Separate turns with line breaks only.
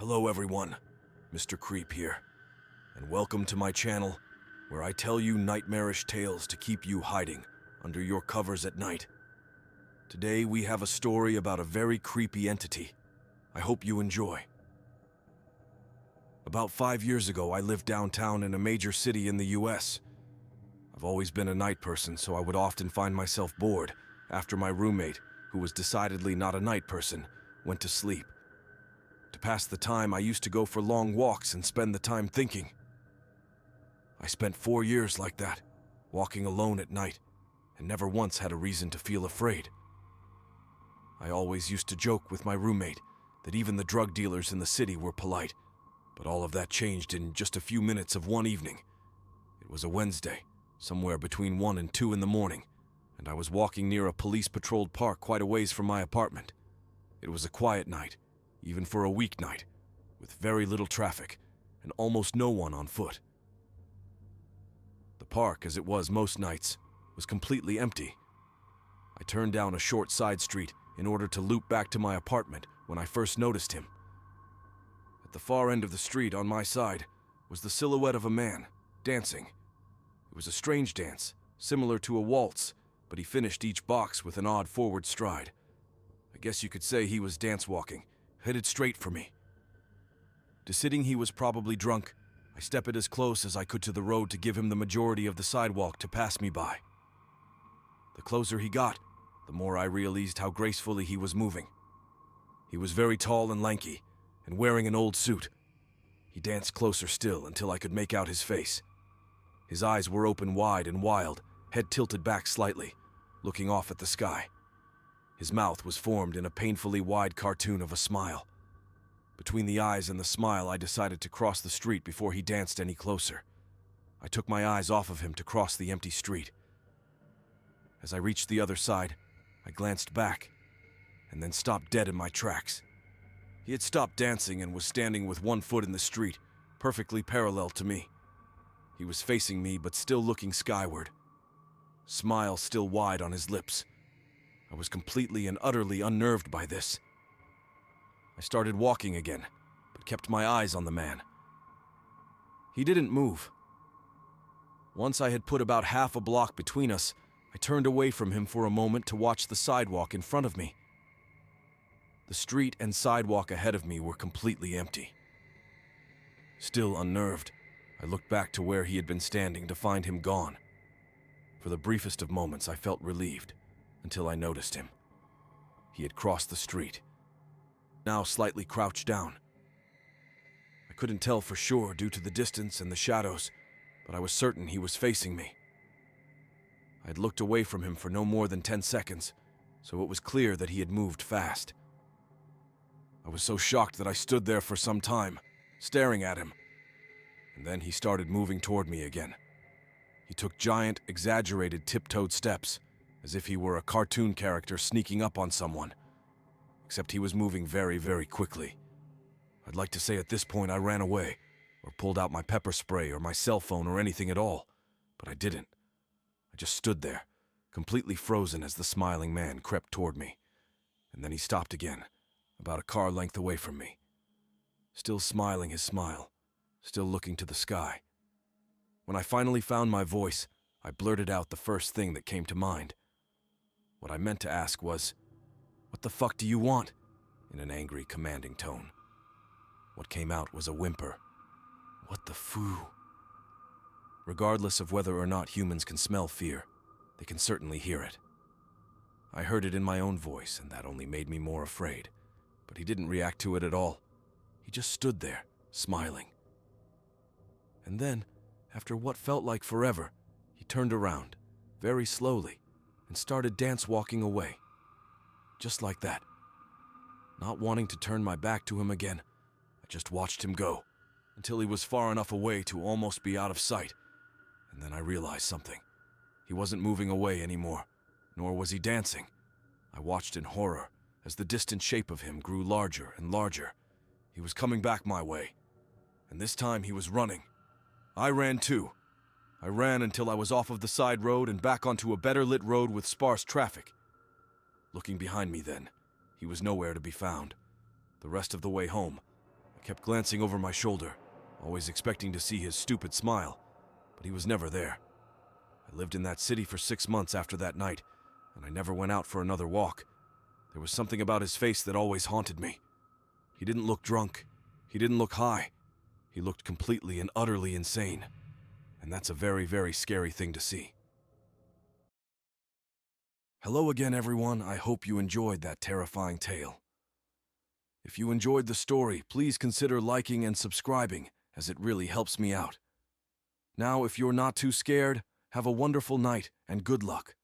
Hello everyone, Mr. Creep here, and welcome to my channel where I tell you nightmarish tales to keep you hiding under your covers at night. Today we have a story about a very creepy entity. I hope you enjoy. About 5 years ago, I lived downtown in a major city in the US. I've always been a night person, so I would often find myself bored after my roommate, who was decidedly not a night person, went to sleep. To pass the time, I used to go for long walks and spend the time thinking. I spent 4 years like that, walking alone at night, and never once had a reason to feel afraid. I always used to joke with my roommate that even the drug dealers in the city were polite, but all of that changed in just a few minutes of one evening. It was a Wednesday, somewhere between 1 and 2 in the morning, and I was walking near a police-patrolled park quite a ways from my apartment. It was a quiet night, even for a weeknight, with very little traffic and almost no one on foot. The park, as it was most nights, was completely empty. I turned down a short side street in order to loop back to my apartment when I first noticed him. At the far end of the street on my side was the silhouette of a man, dancing. It was a strange dance, similar to a waltz, but he finished each box with an odd forward stride. I guess you could say he was dance-walking, headed straight for me. Deciding he was probably drunk, I stepped as close as I could to the road to give him the majority of the sidewalk to pass me by. The closer he got, the more I realized how gracefully he was moving. He was very tall and lanky, and wearing an old suit. He danced closer still until I could make out his face. His eyes were open wide and wild, head tilted back slightly, looking off at the sky. His mouth was formed in a painfully wide cartoon of a smile. Between the eyes and the smile, I decided to cross the street before he danced any closer. I took my eyes off of him to cross the empty street. As I reached the other side, I glanced back, and then stopped dead in my tracks. He had stopped dancing and was standing with one foot in the street, perfectly parallel to me. He was facing me, but still looking skyward. Smile still wide on his lips. I was completely and utterly unnerved by this. I started walking again, but kept my eyes on the man. He didn't move. Once I had put about half a block between us, I turned away from him for a moment to watch the sidewalk in front of me. The street and sidewalk ahead of me were completely empty. Still unnerved, I looked back to where he had been standing to find him gone. For the briefest of moments, I felt relieved, until I noticed him. He had crossed the street, now slightly crouched down. I couldn't tell for sure due to the distance and the shadows, but I was certain he was facing me. I had looked away from him for no more than 10 seconds, so it was clear that he had moved fast. I was so shocked that I stood there for some time, staring at him, and then he started moving toward me again. He took giant, exaggerated, tiptoed steps, as if he were a cartoon character sneaking up on someone, except he was moving very, very quickly. I'd like to say at this point I ran away, or pulled out my pepper spray or my cell phone or anything at all, but I didn't. I just stood there, completely frozen as the smiling man crept toward me, and then he stopped again, about a car length away from me. Still smiling his smile, still looking to the sky. When I finally found my voice, I blurted out the first thing that came to mind. What I meant to ask was, "What the fuck do you want?" in an angry, commanding tone. What came out was a whimper. What the foo? Regardless of whether or not humans can smell fear, they can certainly hear it. I heard it in my own voice, and that only made me more afraid. But he didn't react to it at all. He just stood there, smiling. And then, after what felt like forever, he turned around, very slowly, and started dance-walking away. Just like that. Not wanting to turn my back to him again, I just watched him go, until he was far enough away to almost be out of sight. And then I realized something. He wasn't moving away anymore, nor was he dancing. I watched in horror as the distant shape of him grew larger and larger. He was coming back my way, and this time he was running. I ran too. I ran until I was off of the side road and back onto a better lit road with sparse traffic. Looking behind me then, he was nowhere to be found. The rest of the way home, I kept glancing over my shoulder, always expecting to see his stupid smile, but he was never there. I lived in that city for 6 months after that night, and I never went out for another walk. There was something about his face that always haunted me. He didn't look drunk. He didn't look high. He looked completely and utterly insane. And that's a very, very scary thing to see. Hello again, everyone. I hope you enjoyed that terrifying tale. If you enjoyed the story, please consider liking and subscribing, as it really helps me out. Now, if you're not too scared, have a wonderful night and good luck.